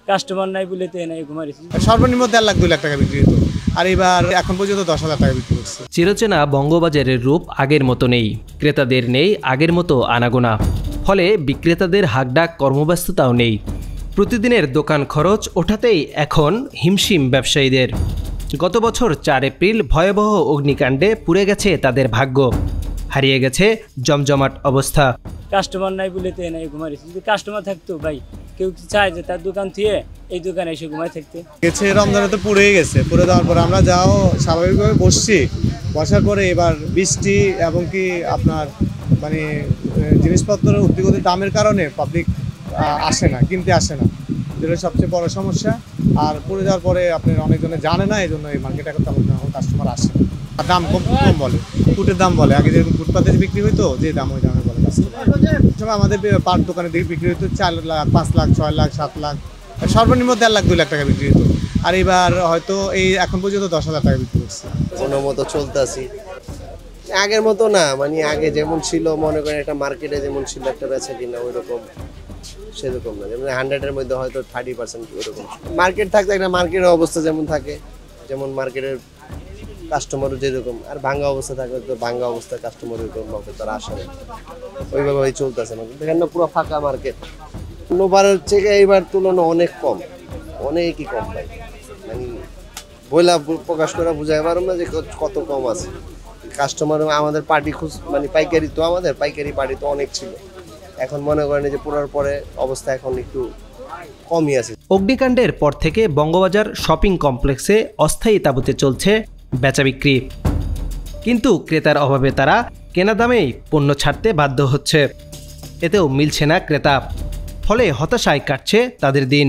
Customer নাই বলে তো নাই ঘুমাইছি। সর্বনিম্ন 1.5 লাখ 2 লাখ টাকা বিক্রি হতো, আর এবার এখন পর্যন্ত 10,000 টাকা বিক্রি করছে। চিরচেনা বঙ্গবাজারের রূপ আগের মতো নেই, ক্রেতাদের নেই আগের মতো আনাগোনা, ফলে বিক্রেতাদের হাকডাক কর্মব্যস্ততাও নেই। প্রতিদিনের দোকান খরচ ওঠাতেই এখন হিমশিম ব্যবসায়ীদের। গত বছর 4 এপ্রিল ভয়াবহ অগ্নিকাণ্ডে পুড়ে গেছে তাদের ভাগ্য, হারিয়ে গেছে জমজমাট অবস্থা। কাস্টমার নাই বলে তো নাই ঘুমাইছি। যদি কাস্টমার থাকতো ভাই, কেউ চায় যে তার দোকান থেকে এই দোকানে এসে ঘুমাই থাকতে। গেছে রমজানে তো পুড়েই গেছে, পুড়ে দেওয়ার পর আমরা যাও স্বাভাবিকভাবে বসছি, বসার পরে এবার বৃষ্টি এবং কি আপনার মানে জিনিসপত্রের উদ্যোগতির দামের কারণে পাবলিক আসে না, কিনতে আসে না, যেটা সবচেয়ে বড় সমস্যা। আর পুড়ে যাওয়ার পরে আপনার অনেকজনে জানে না, এই জন্য এই মার্কেটে এখন তেমন কাস্টমার আসে না। আর দাম কম বলে, ফুটের দাম বলে। আগে যেরকম ফুটপাতে বিক্রি হইতো যে দাম, ওই দামে বলে কাস্টমার। আমাদের পাট দোকানে দিকে বিক্রি হইতো 4 লাখ 5 লাখ 6 লাখ 7 লাখ, সর্বনিম্ন 1.5 লাখ 2 লাখ টাকা বিক্রি হতো, আর এবার হয়তো এই এখন পর্যন্ত 10,000 টাকা বিক্রি করছে। কোনো মতো চলতেছি, আগের মতো না, মানে আগে যেমন ছিল মনে করেন একটা মার্কেটে যেমন ছিল একটা বেচা কিনা, ওই রকম সেরকম না। যেমন 100-এর মধ্যে হয়তো 30% ওইরকম মার্কেট থাকতে, একটা মার্কেটের অবস্থা যেমন থাকে, যেমন মার্কেটের কাস্টমারও যেরকম, আর ভাঙ্গা অবস্থা থাকে তো ভাঙ্গা অবস্থায় কাস্টমার ওইরকম ভাবে তারা আসে না, ওইভাবে চলতেছে না। দেখেন না পুরো ফাঁকা মার্কেট, অন্যবারের থেকে এইবার তুলনা অনেক কম, অনেকই কম ভাই। মানে বইলা প্রকাশ করে বুঝাই পারো না যে কত কম আছে কাস্টমার। আমাদের পার্টি মানে পাইকারি তো, আমাদের পাইকারি পার্টি তো অনেক ছিল, এখন মনে করেন যে পুরার পরে অবস্থা এখন একটু কমই আছে। অগ্নিকাণ্ডের পর থেকে বঙ্গবাজার শপিং কমপ্লেক্সে অস্থায়ী তাঁবুতে চলছে বেচা বিক্রি, কিন্তু ক্রেতার অভাবে তারা কেনা দামেই পণ্য ছাড়তে বাধ্য হচ্ছে। এতেও মিলছে না ক্রেতা, ফলে হতাশায় কাটছে তাদের দিন।